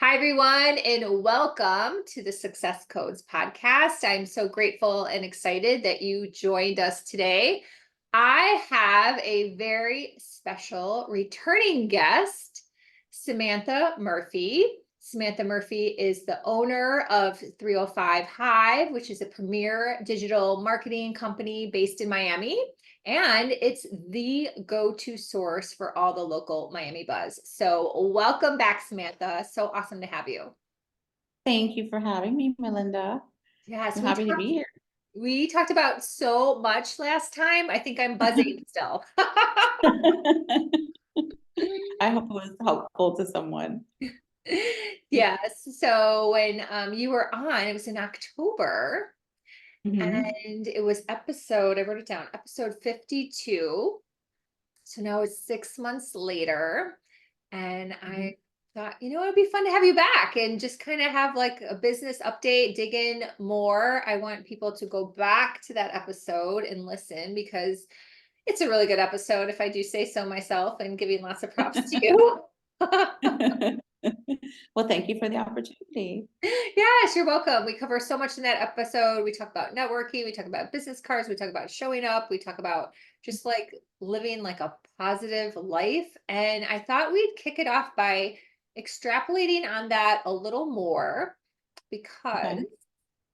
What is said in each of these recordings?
Hi, everyone, and welcome to the Success Codes podcast. I'm so grateful and excited that you joined us today. I have a very special returning guest, Samantha Murphy. Samantha Murphy is the owner of 305 Hive, which is a premier digital marketing company based in Miami. And it's the go-to source for all the local Miami buzz. So welcome back, Samantha. So awesome to have you. Thank you for having me, Melinda. Yes, I'm happy to be here. we talked about so much last time. I think I'm buzzing still. I hope it was helpful to someone. Yes. So when you were on, it was in October, Mhm. and it was episode, I wrote it down, episode 52. So now it's 6 months later, and Mhm. I thought, it'd be fun to have you back and just kind of have like a business update, dig in more. I want people to go back to that episode and listen because it's a really good episode, if I do say so myself, and giving lots of props to you. Well, thank you for the opportunity. Yes, you're welcome. We cover so much in that episode. We talk about networking, we talk about business cards, we talk about showing up, we talk about just like living like a positive life. And I thought we'd kick it off by extrapolating on that a little more because Okay.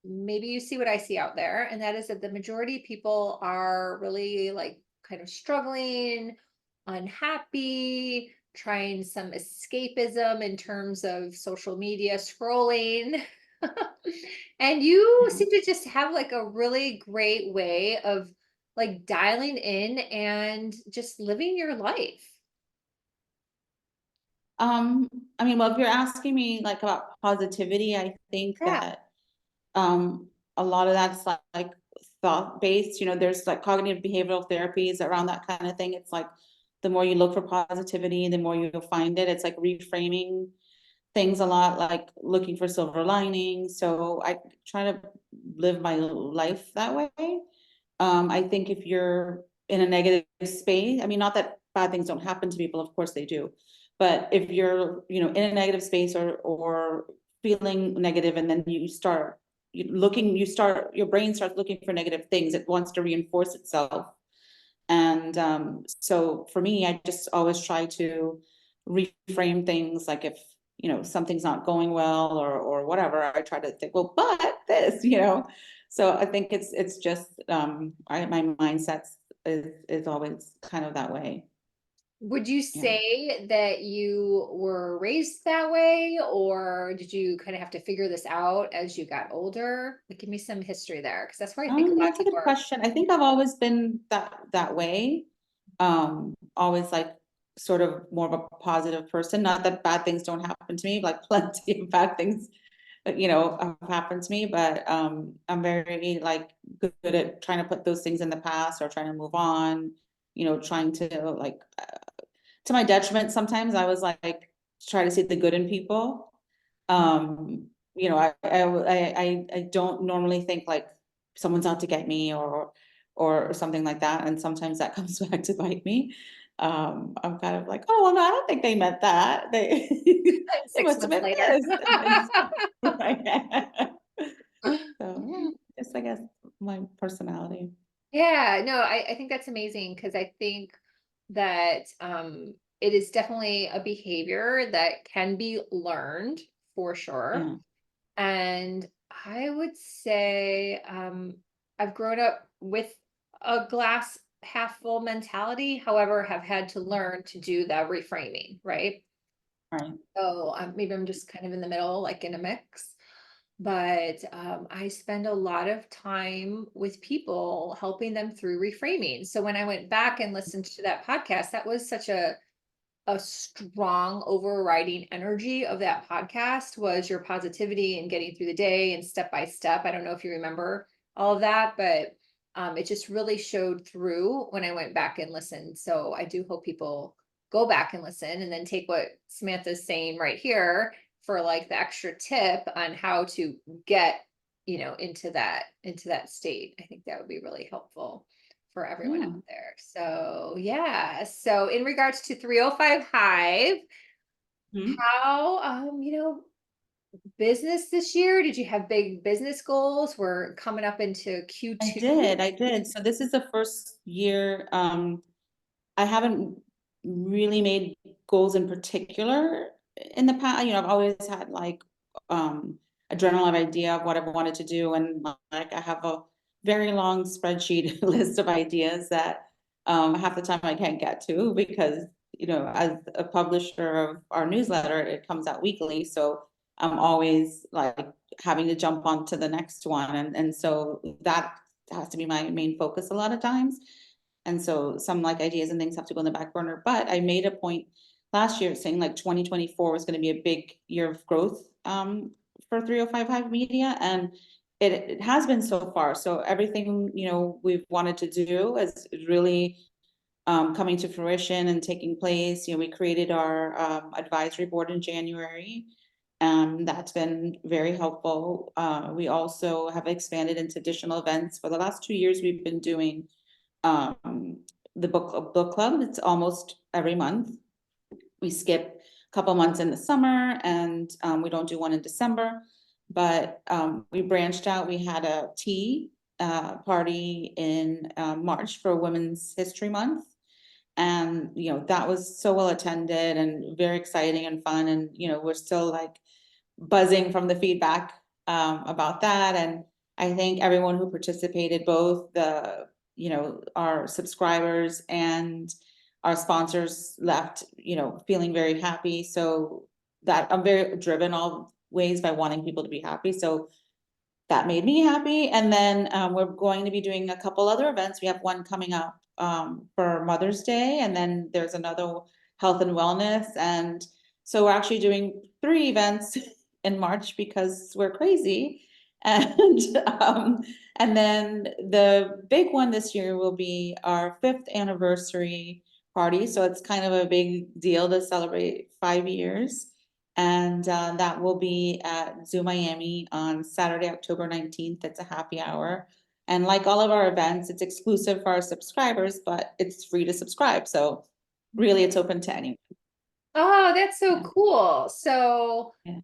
maybe you see what I see out there, and that is that the majority of people are really like kind of struggling, unhappy, trying some escapism in terms of social media scrolling. And you Yeah. seem to just have like a really great way of like dialing in and just living your life. Um, I mean, well, if you're asking me like about positivity, I think Yeah. that um a lot of that's like thought based. There's like cognitive behavioral therapies around that kind of thing. It's like the more you look for positivity, the more you'll find it. It's like reframing things a lot, like looking for silver linings. So I try to live my life that way. I think if you're in a negative space, I mean, not that bad things don't happen to people, of course they do. But if you're, in a negative space or feeling negative, and then your brain starts looking for negative things. It wants to reinforce itself. And so for me, I just always try to reframe things. Like if, something's not going well or whatever, I try to think, well, but this. So I think it's just my mindset is always kind of that way. Would you Yeah. say that you were raised that way, or did you kind of have to figure this out as you got older? Like, give me some history there, because that's where I think a lot of That's a people good are. question. I think I've always been that way. Always like sort of more of a positive person. Not that bad things don't happen to me, like plenty of bad things, have happened to me, but I'm very like good at trying to put those things in the past or trying to move on, trying to like to my detriment sometimes I was like try to see the good in people. um I don't normally think like someone's out to get me or something like that, and sometimes that comes back to bite me. I'm kind of like, oh well, no, I don't think they meant that. They six must have months meant later. this. And then, right. So yeah, just I guess my personality. Yeah, no, I think that's amazing because I think that it is definitely a behavior that can be learned for sure. Yeah. And I would say I've grown up with a glass half full mentality, however, have had to learn to do the reframing, right? Right. So maybe I'm just kind of in the middle, like in a mix. But I spend a lot of time with people helping them through reframing. So when I went back and listened to that podcast, that was such a strong overriding energy of that podcast was your positivity and getting through the day and step by step. I don't know if you remember all of that, but it just really showed through when I went back and listened. So I do hope people go back and listen and then take what Samantha's saying right here for like the extra tip on how to get, into that state. I think that would be really helpful for everyone Yeah. out there. So yeah. So in regards to 305 Hive, Mhm. how business this year? Did you have big business goals? We're coming up into Q2. I did. So this is the first year, I haven't really made goals in particular in the past. I've always had like a general idea of what I wanted to do, and like I have a very long spreadsheet list of ideas that half the time I can't get to because as a publisher of our newsletter, it comes out weekly, so I'm always like having to jump on to the next one, and so that has to be my main focus a lot of times. And so some like ideas and things have to go in the back burner. But I made a point last year saying like 2024 was going to be a big year of growth for 305 Hive Media. And it has been so far. So everything, we've wanted to do is really coming to fruition and taking place. We created our advisory board in January. That's been very helpful. We also have expanded into additional events. For the last 2 years, we've been doing the book club. It's almost every month. We skip a couple months in the summer, and we don't do one in December. But we branched out. We had a tea party in March for Women's History Month, and that was so well attended and very exciting and fun. And we're still like buzzing from the feedback about that. And I think everyone who participated, both our subscribers and our sponsors, left, feeling very happy. So that I'm very driven all ways by wanting people to be happy. So that made me happy. And then we're going to be doing a couple other events. We have one coming up for Mother's Day, and then there's another health and wellness. And so we're actually doing 3 events in March because we're crazy. And and then the big one this year will be our 5th anniversary party. So it's kind of a big deal to celebrate 5 years. And that will be at Zoo Miami on Saturday, October 19th. It's a happy hour. And like all of our events, it's exclusive for our subscribers, but it's free to subscribe. So really, it's open to anyone. Oh, that's so Yeah. cool. So, Yeah.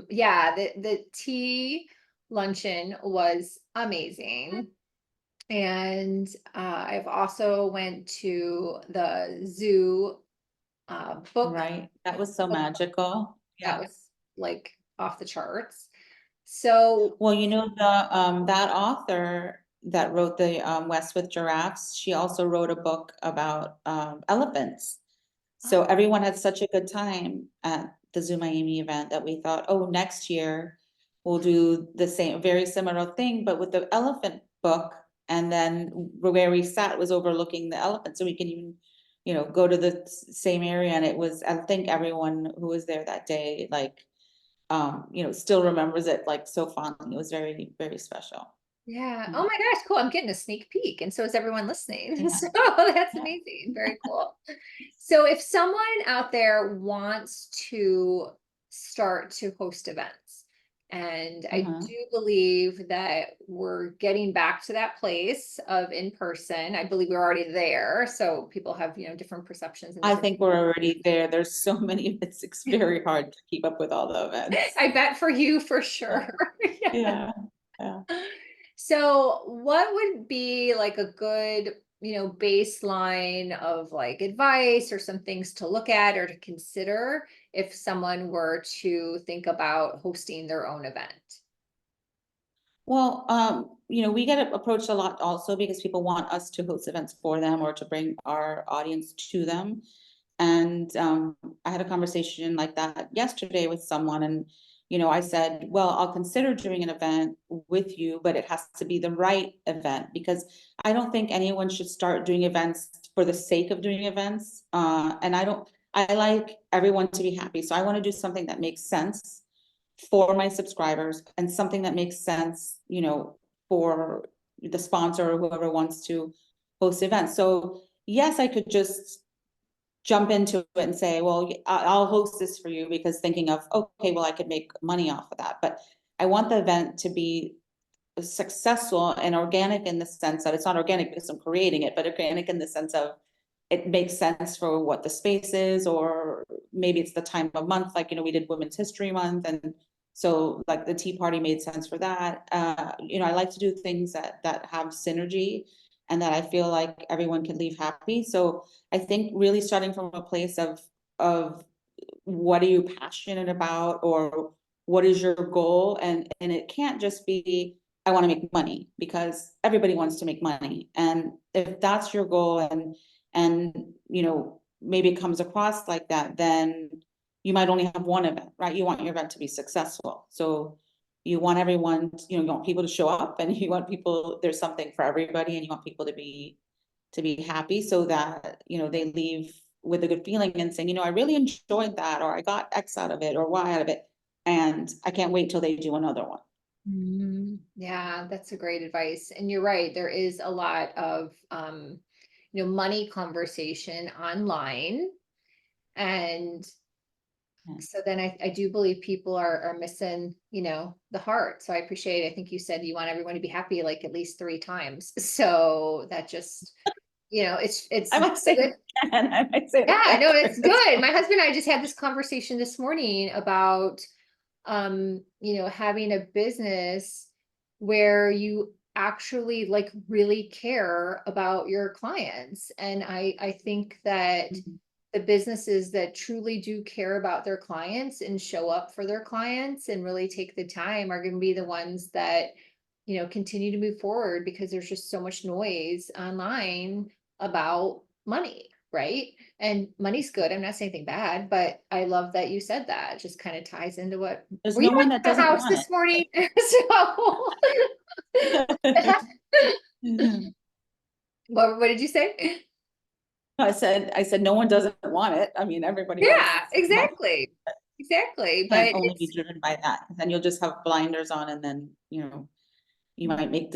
yeah, the tea luncheon was amazing. And I've also went to the zoo book. Right. That was so book magical. that Yeah. was like off the charts. So, Well, the that author that wrote the West with Giraffes, she also wrote a book about elephants. So oh, everyone had such a good time at the Zoo Miami event that we thought, oh, next year we'll do the same, very similar thing, but with the elephant book. And then where we sat was overlooking the elephant, so we can even, go to the same area. And it was, I think everyone who was there that day, like, still remembers it like so fondly. It was very, very special. yeah. Yeah. Oh my gosh, cool. I'm getting a sneak peek, and so is everyone listening. Yeah. So that's Yeah. amazing. Very cool. So if someone out there wants to start to host events, and I Uh-huh. do believe that we're getting back to that place of in person. I believe we're already there. So people have, different perceptions and I different. think we're already there. There's so many, it's very hard to keep up with all the events. I bet for you for Yeah. sure. Yeah. Yeah. Yeah. So what would be like a good, baseline of like advice or some things to look at or to consider if someone were to think about hosting their own event? Well, we get approached a lot also because people want us to host events for them or to bring our audience to them. And I had a conversation like that yesterday with someone, and I said, well, I'll consider doing an event with you, but it has to be the right event, because I don't think anyone should start doing events for the sake of doing events. And I like everyone to be happy. So I want to do something that makes sense for my subscribers and something that makes sense, for the sponsor or whoever wants to host events. So yes, I could just jump into it and say, well, I'll host this for you, because thinking of, okay, well, I could make money off of that. But I want the event to be successful and organic, in the sense that it's not organic because I'm creating it, but organic in the sense of it makes sense for what the space is, or maybe it's the time of month. Like, we did Women's History Month, and So like the tea party made sense for that. You know, I like to do things that have synergy and that I feel like everyone can leave happy. So I think really starting from a place of what are you passionate about, or what is your goal? And it can't just be, I want to make money, because everybody wants to make money. And if that's your goal, and you know, maybe it comes across like that, then you might only have one event, right? You want your event to be successful. So you want everyone, you know, you want people to show up, and you want people, there's something for everybody, and you want people to be happy, so that, you know, they leave with a good feeling and saying, you know, I really enjoyed that, or I got X out of it, or Y out of it. And I can't wait till they do another one. Yeah, that's a great advice. And you're right, there is a lot of money conversation online. And Yeah. so then I do believe people are missing, the heart. So I appreciate, I think you said you want everyone to be happy like at least 3 times. So that just, it's I might say good. it again. I might say it Yeah, again. no, it's good. My husband and I just had this conversation this morning about having a business where you actually like really care about your clients. And I think that the businesses that truly do care about their clients and show up for their clients and really take the time are going to be the ones that, continue to move forward, because there's just so much noise online about money, right? And money's good. I'm not saying anything bad, but I love that you said that. It just kind of ties into what, There's were you no one that at the doesn't house want this morning? So it. what did you say? I said, no one doesn't want it. I mean, everybody wants Yeah, money. exactly. Exactly. Can't But only be it's, driven by that. Then you'll just have blinders on, and then, you know, you might make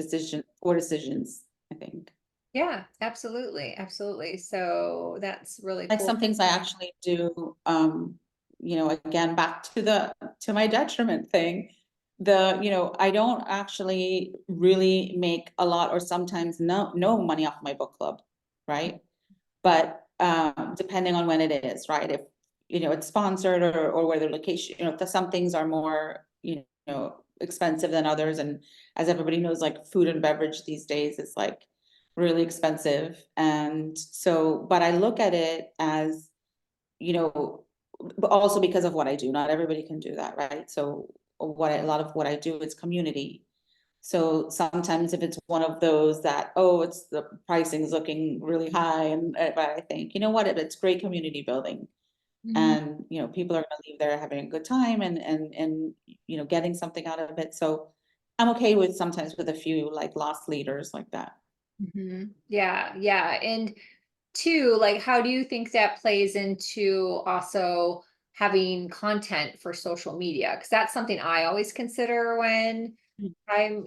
poor decisions, I think. yeah, absolutely. Absolutely. So that's really Like cool. some things I actually do, you know, again, back to my detriment thing. You know, I don't actually really make a lot, or sometimes no money off my book club, right? But depending on when it is, right? If, you know, it's sponsored, or where the location, you know, some things are more, you know, expensive than others. And as everybody knows, like food and beverage these days is like really expensive. And so, but I look at it as, you know, but also because of what I do, not everybody can do that, right? So a lot of what I do is community. So sometimes if it's one of those that, oh, it's the pricing is looking really high, and but I think, you know what, if it's great community building, Mhm. and you know, people are gonna leave there having a good time, and you know, getting something out of it. So I'm okay with sometimes with a few like lost leaders like that. Yeah, yeah. And two, like, how do you think that plays into also having content for social media? Because that's something I always consider when I'm,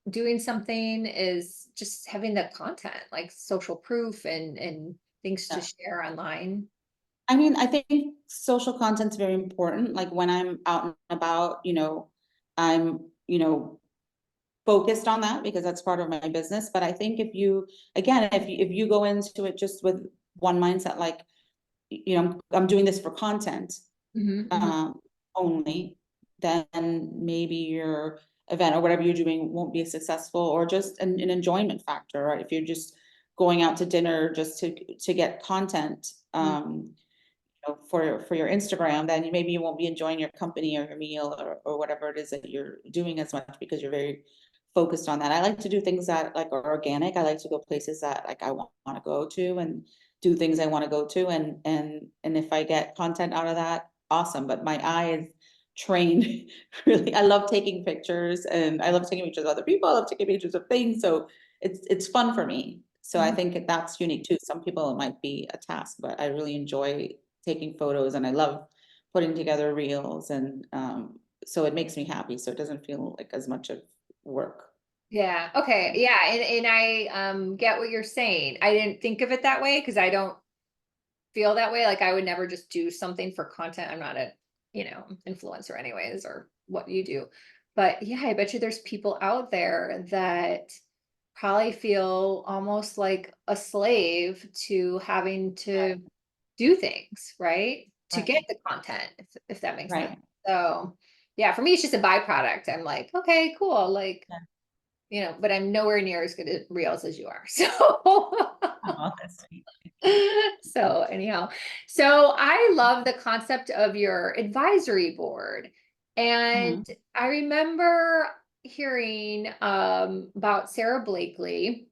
doing something, is just having the content, like social proof and things to Yeah. share online. I mean, I think social content's very important. Like when I'm out and about, you know, I'm, you know, focused on that because that's part of my business. But I think if you, again, if you go into it just with one mindset, like, you know, I'm doing this for content, Mhm, mhm. um, only, then maybe your event or whatever you're doing won't be as successful, or just an enjoyment factor, right? If you're just going out to dinner just to get content, know, for your Instagram, then maybe you won't be enjoying your company or your meal, or whatever it is that you're doing as much, because you're very focused on that. I like to do things that like are organic. I like to go places that like I want to go to, and do things I want to go to, and if I get content out of that, awesome. But my eye is trained really. I love taking pictures, and I love taking pictures of other people. I love taking pictures of things. So it's fun for me. So I Mhm. think that's unique too. Some people it might be a task, but I really enjoy taking photos, and I love putting together reels, and so it makes me happy, so it doesn't feel like as much of work. Yeah. Okay. Yeah. And I get what you're saying. I didn't think of it that way because I don't feel that way. Like I would never just do something for content. I'm not a, influencer anyways, or what you do. But yeah, I bet you there's people out there that probably feel almost like a slave to having to do things, right? To get Right, the content, if that makes sense. right. So Yeah, for me, it's just a byproduct. I'm like, okay, cool. Like, Yeah. but I'm nowhere near as good at reels as you are. So, Oh, that's sweet. so anyhow, so I love the concept of your advisory board. And Mhm, I remember hearing about Sarah Blakely,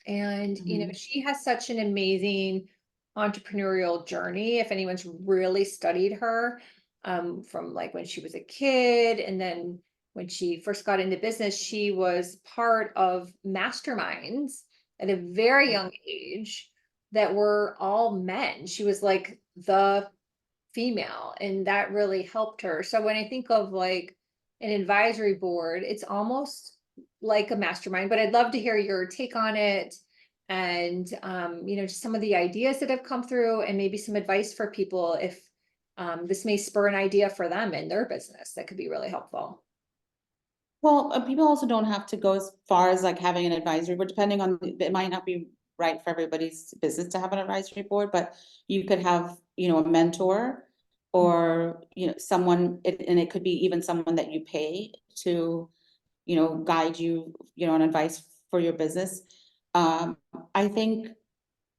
and mhm, she has such an amazing entrepreneurial journey. If anyone's really studied her, from like when she was a kid, and then when she first got into business, she was part of masterminds at a very yeah. young age that were all men. She was like the female, and that really helped her. So when I think of like an advisory board, it's almost like a mastermind, but I'd love to hear your take on it, and just some of the ideas that have come through, and maybe some advice for people if this may spur an idea for them in their business that could be really helpful. Well, people also don't have to go as far as like having an advisory board, depending on, it might not be right for everybody's business to have an advisory board, but you could have, a mentor or, someone, and it could be even someone that you pay to, guide you, on advice for your business. Um, I think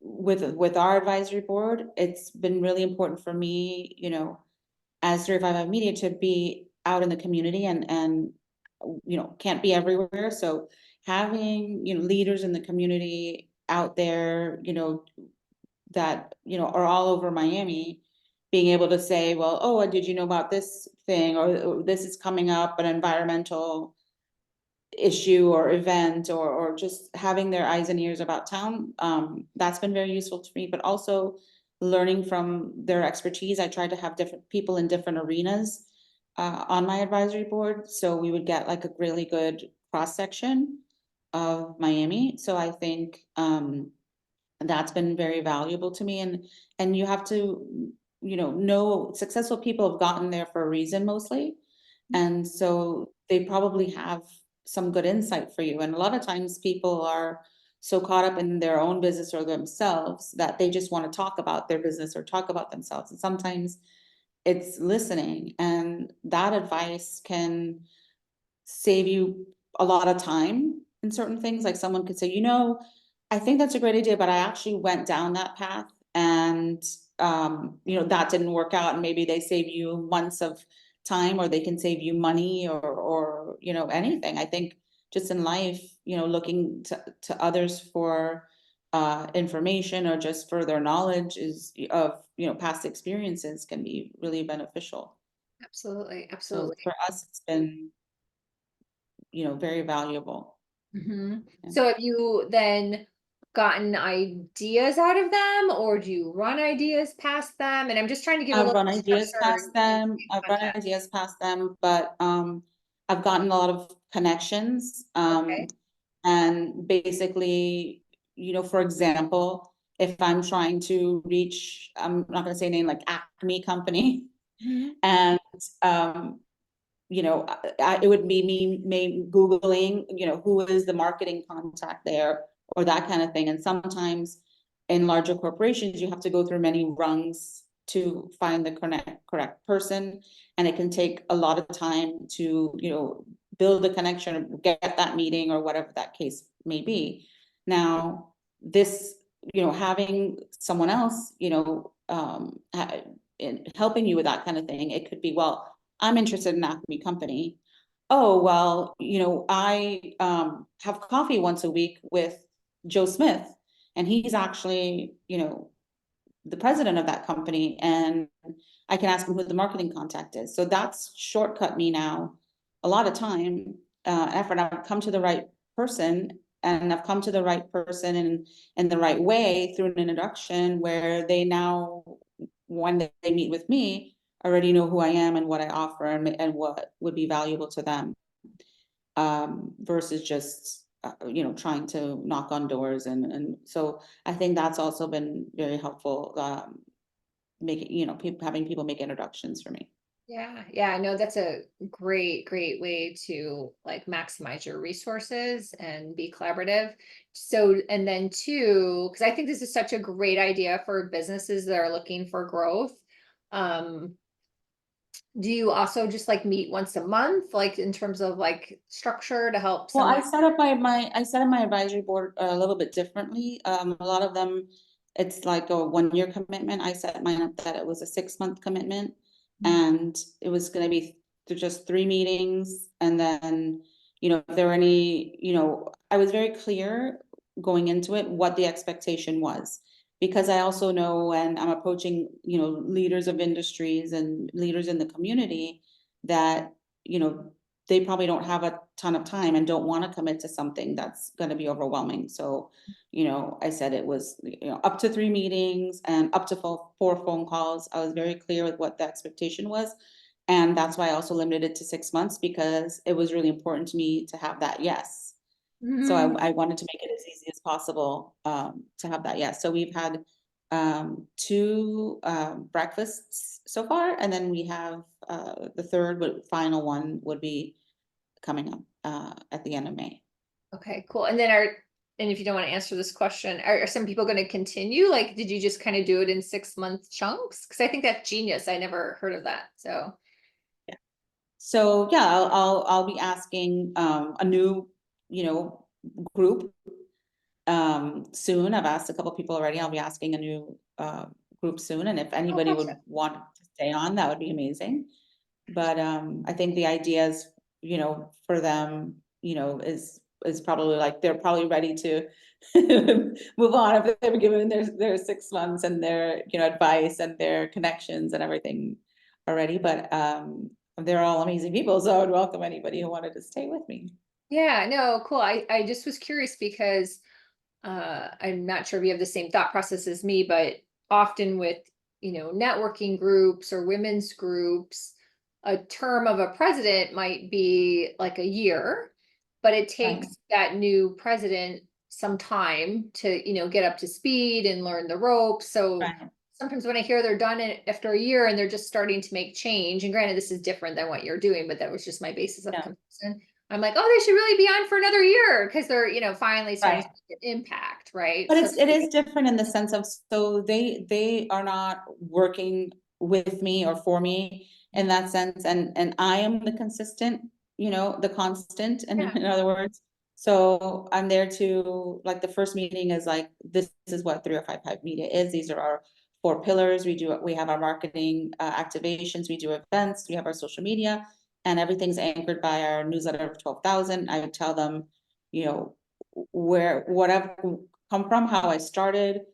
with our advisory board, it's been really important for me, as Survive Hive Media to be out in the community and can't be everywhere. So having, leaders in the community out there, that, are all over Miami, being able to say, well, oh, did you know about this thing? Or this is coming up, an environmental issue or event, or just having their eyes and ears about town. That's been very useful to me, but also learning from their expertise. I tried to have different people in different arenas on my advisory board, so we would get like a really good cross section of Miami. So I think that's been very valuable to me. And you have to, know successful people have gotten there for a reason mostly. And so they probably have some good insight for you. And a lot of times people are so caught up in their own business or themselves that they just want to talk about their business or talk about themselves. And sometimes it's listening, and that advice can save you a lot of time in certain things. Like someone could say, I think that's a great idea, but I actually went down that path and that didn't work out. And maybe they save you months of time, or they can save you money, or anything. I think just in life, looking to others for information or just for their knowledge is of past experiences can be really beneficial. Absolutely, So absolutely. for us, it's been very valuable. Yeah. So have you then gotten ideas out of them, or do you run ideas past them? And I'm just trying to get a I've little run ideas structure past and them. I've run context. ideas past them, but I've gotten a lot of connections. Okay. And basically, for example, if I'm trying to reach, I'm not gonna say name, like Acme Company, Mhm. and um, it would be me Googling, who is the marketing contact there, or that kind of thing. And sometimes in larger corporations, you have to go through many rungs to find the correct person. And it can take a lot of time to, build a connection, get that meeting, or whatever that case may be. Now, this, having someone else, in helping you with that kind of thing, it could be, well, I'm interested in Acme Company. Oh, well, I have coffee once a week with Joe Smith, and he's actually, the president of that company, and I can ask him who the marketing contact is. So that's shortcut me now a lot of time, effort. I've come to the right person, and I've come to the right person in the right way through an introduction where they now, when they meet with me, already know who I am and what I offer, and what would be valuable to them, versus just trying to knock on doors. And so I think that's also been very helpful, making, people, having people make introductions for me. Yeah, yeah, I know that's a great, great way to like maximize your resources and be collaborative. So, and then two, because I think this is such a great idea for businesses that are looking for growth. Um, Do you also just like meet once a month, like in terms of like structure to help Well, someone? I set up my advisory board a little bit differently. A lot of them, it's like a 1 year commitment. I set mine up that it was a 6 month commitment. And it was gonna be just 3 meetings. And then, if there were any, I was very clear going into it, what the expectation was. Because I also know when I'm approaching, leaders of industries and leaders in the community that, they probably don't have a ton of time and don't want to commit to something that's going to be overwhelming. So, I said it was, up to 3 meetings and up to 4 phone calls. I was very clear with what the expectation was. And that's why I also limited it to 6 months, because it was really important to me to have that yes. So Mhm. I wanted to make it as easy as possible to have that yes. So we've had 2 breakfasts so far, and then we have the third, but final one would be coming up at the end of May. Okay, cool. And if you don't want to answer this question, are some people going to continue? Like, did you just kind of do it in 6 month chunks? Because I think that's genius. I never heard of that. So, Yeah. So yeah, I'll be asking a new, group soon. I've asked a couple people already. I'll be asking a new group soon, and if oh, anybody gotcha. would want to stay on, that would be amazing. But I think the idea is, for them, is probably like they're probably ready to move on if they've given their 6 months and their, advice and their connections and everything already. But they're all amazing people, so I would welcome anybody who wanted to stay with me. Yeah, no, cool. I just was curious because I'm not sure if you have the same thought process as me, but often with, networking groups or women's groups, a term of a president might be like a year, but it Right. takes that new president some time to, get up to speed and learn the ropes. So Right. sometimes when I hear they're done it after a year and they're just starting to make change, and granted, this is different than what you're doing, but that was just my basis of Yeah. comparison. I'm like, oh, they should really be on for another year because they're, finally starting Right. to make an impact, right? But So it is different in the sense of, so they are not working with me or for me in that sense, and I am the consistent, the constant, and yeah. in other words. So I'm there to, like, the first meeting is like, this is what 305 Media is. These are our 4 pillars. We have our marketing activations, we do events, we have our social media, and everything's anchored by our newsletter of 12,000. I would tell them, you know, what I've come from, how I started,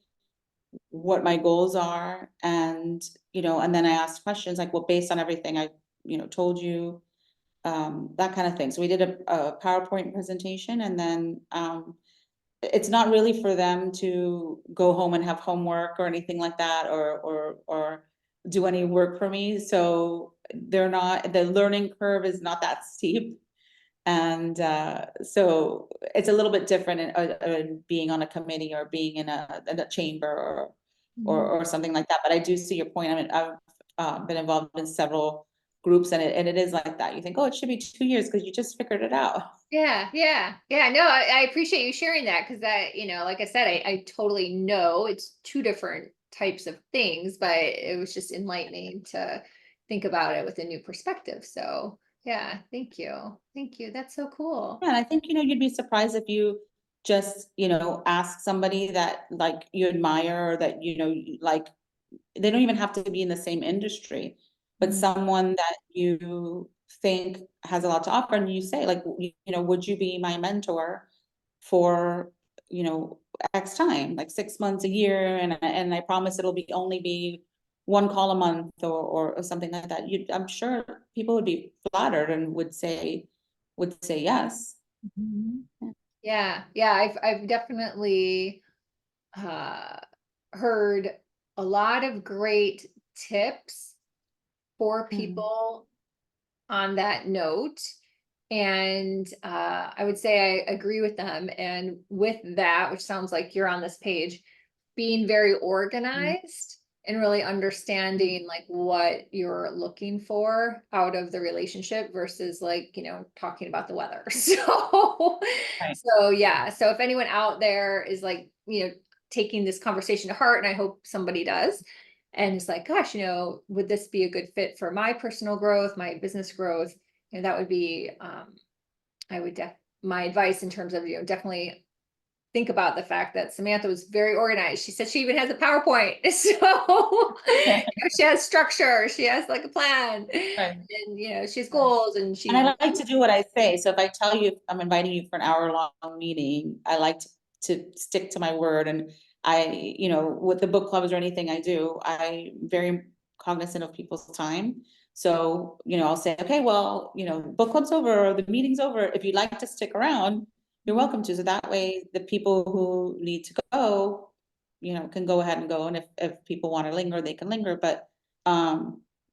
what my goals are, and and then I asked questions like, well, based on everything I told you, that kind of thing. So we did a PowerPoint presentation, and then it's not really for them to go home and have homework or anything like that, or do any work for me. So the learning curve is not that steep. And so it's a little bit different in being on a committee or being in a chamber, Mhm. or something like that. But I do see your point. I mean, I've been involved in several groups, and it is like that. You think, oh, it should be 2 years because you just figured it out. Yeah, yeah, yeah. No, I appreciate you sharing that because that, like I said, I totally know it's two different types of things, but it was just enlightening to think about it with a new perspective. So yeah, thank you. Thank you. That's so cool. Yeah, and I think, you'd be surprised if you just, ask somebody that, like, you admire, or that, like, they don't even have to be in the same industry, but Mhm. someone that you think has a lot to offer, and you say, like, would you be my mentor for, you know, X time, like 6 months, a year, and I promise it'll be only be 1 call a month, or something like that. I'm sure people would be flattered and would say yes. Mhm. Yeah. Yeah, yeah, I've definitely uh heard a lot of great tips for Mhm. people on that note. And I would say I agree with them. And with that, which sounds like you're on this page, being very Mhm. organized and really understanding like what you're looking for out of the relationship versus like, talking about the weather. So, Right. so yeah. So if anyone out there is like, taking this conversation to heart, and I hope somebody does, And it's like, gosh, would this be a good fit for my personal growth, my business growth? And that would be, I would my advice in terms of, definitely think about the fact that Samantha was very organized. She said she even has a PowerPoint. So she has structure, she has like a plan, Right. and she has goals, and And she I like to do what I say. So if I tell you I'm inviting you for an hour-long meeting, I like to stick to my word. And with the book clubs or anything I do, I'm very cognizant of people's time. So, I'll say, okay, well, book club's over or the meeting's over. If you'd like to stick around, you're welcome to. So that way the people who need to go, can go ahead and go. And if people want to linger, they can linger. But,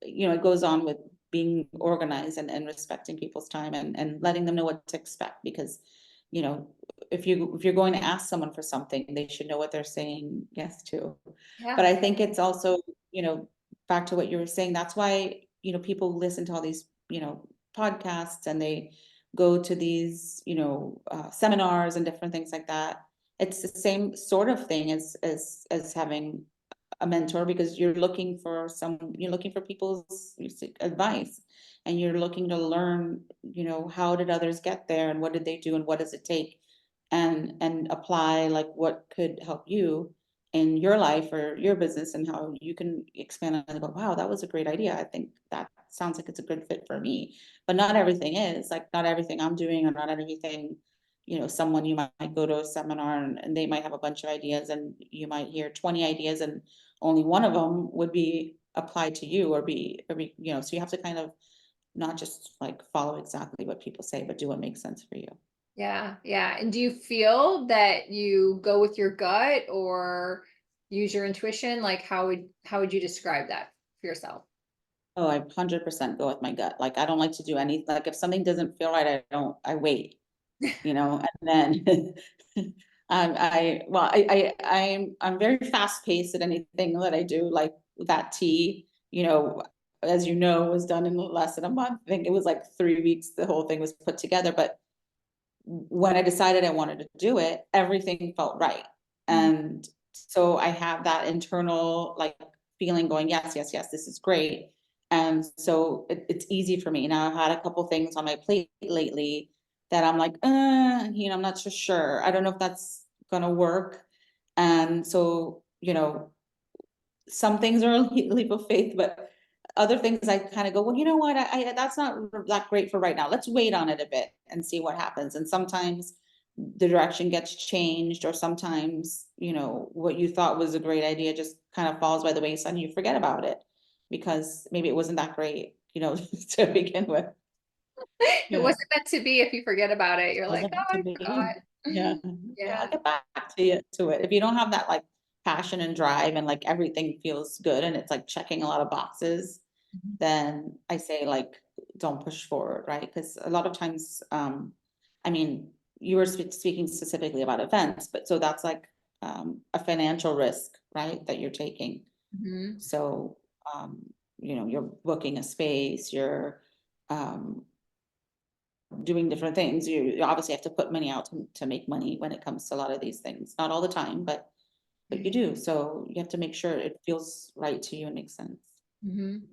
it goes on with being organized and respecting people's time and letting them know what to expect, because if you're going to ask someone for something, they should know what they're saying yes to. But yeah, I think it's also, back to what you were saying, that's why people listen to all these podcasts, and they go to these seminars and different things like that. It's the same sort of thing as having a mentor, because you're looking for people's advice, and you're looking to learn, how did others get there, and what did they do, and what does it take, and apply like what could help you in your life or your business, and how you can expand on it and go, wow, that was a great idea. I think that sounds like it's a good fit for me. But not everything is, like, not everything I'm doing, or not everything, someone you might go to a seminar, and they might have a bunch of ideas, and you might hear 20 ideas, and only one of them would be applied to you, or so you have to kind of not just like follow exactly what people say, but do what makes sense for you. yeah. And do you feel that you go with your gut or use your intuition? Like, how would you describe that for yourself? Oh, I 100% go with my gut. Like, I don't like to do anything. Like, if something doesn't feel right, I wait, and then I'm very fast paced at anything that I do. Like that tea, as you know, was done in less than a month. I think it was like 3 weeks, the whole thing was put together. But when I decided I wanted to do it, everything felt right. Mhm. And so I have that internal like feeling going, yes, yes, yes, this is great. And so it's easy for me. Now I've had a couple things on my plate lately that I'm like, I'm not so sure. I don't know if that's gonna work. And so, some things are a leap of faith, but other things I kind of go, well, you know what, I that's not that great for right now. Let's wait on it a bit and see what happens. And sometimes the direction gets changed, or sometimes, what you thought was a great idea just kind of falls by the wayside, and you forget about it because maybe it wasn't that great, to begin with. It wasn't meant to be. If you forget about it, you're like, Wasn't oh, meant to I be. Yeah. forgot. Yeah, I'll Yeah. get back to it. If you don't have that like passion and drive, and like everything feels good, and it's like checking a lot of boxes, Mhm. then I say like don't push forward, right? Because a lot of times, I mean, you were speaking specifically about events, but so that's like a financial risk, right? That you're taking. Mhm. So um, you're booking a space, you're um doing different things. You obviously have to put money out to make money when it comes to a lot of these things. Not all the time, but you do. So you have to make sure it feels right to you and makes sense.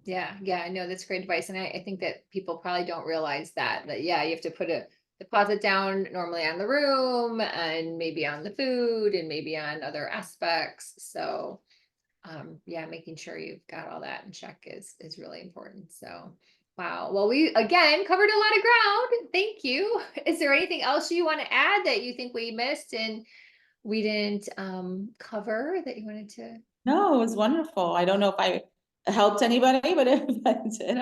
Yeah, I know that's great advice. And I think that people probably don't realize that, yeah, you have to put a deposit down normally on the room and maybe on the food and maybe on other aspects. So, yeah, making sure you've got all that in check is really important. So, wow. Well, we again covered a lot of ground. Thank you. Is there anything else you want to add that you think we missed and we didn't cover that you wanted to? No, it was wonderful. I don't know if I helped anybody, but if I did,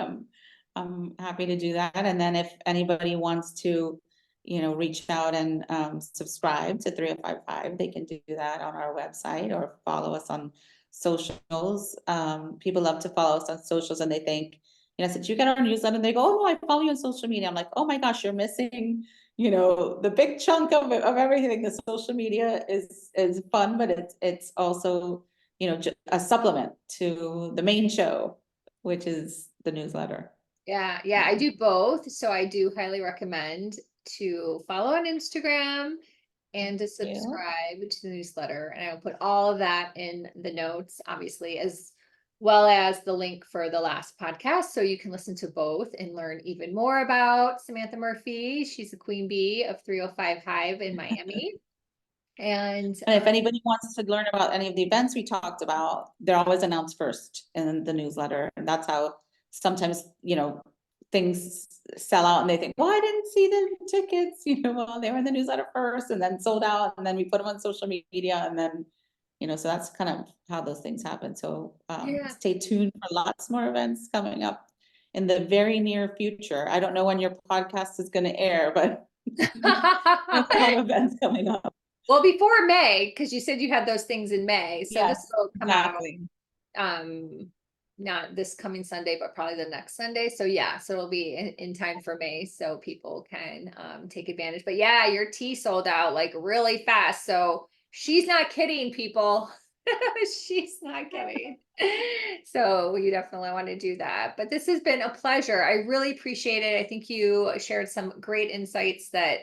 I'm happy to do that. And then if anybody wants to, reach out and subscribe to 3055, they can do that on our website or follow us on socials. People love to follow us on socials, and they think, since you get our newsletter, and they go, oh, no, I follow you on social media. I'm like, oh my gosh, you're missing, the big chunk of everything. The social media is fun, but it's also a supplement to the main show, which is the newsletter. Yeah, I do both. So I do highly recommend to follow on Instagram and to Yeah. subscribe to the newsletter. And I will put all of that in the notes, obviously, as well as the link for the last podcast. So you can listen to both and learn even more about Samantha Murphy. She's a queen bee of 305 Hive in Miami. And And if anybody wants to learn about any of the events we talked about, they're always announced first in the newsletter. And that's how sometimes, things sell out and they think, well, I didn't see the tickets, well, they were in the newsletter first and then sold out and then we put them on social media and then, so that's kind of how those things happen. So yeah. stay tuned for lots more events coming up in the very near future. I don't know when your podcast is going to air, but there's a lot of events coming up. Well, before May, because you said you had those things in May. So this Yes, will come out exactly. not this coming Sunday, but probably the next Sunday. So yeah, so it'll be in time for May so people can take advantage. But yeah, your tea sold out like really fast. So she's not kidding, people. She's not kidding. So you definitely want to do that. But this has been a pleasure. I really appreciate it. I think you shared some great insights that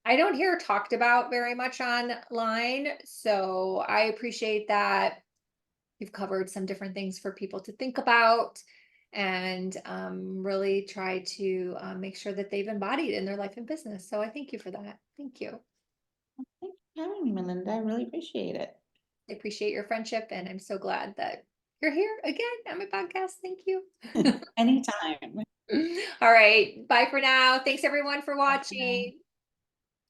I don't hear talked about very much online. So I appreciate that. We've covered some different things for people to think about and really try to make sure that they've embodied in their life and business. So I thank you for that. Thank you. Thanks for having me, Melinda. I really appreciate it. I appreciate your friendship and I'm so glad that you're here again on my podcast. Thank you. Anytime. All right. Bye for now. Thanks everyone for Bye for now. watching.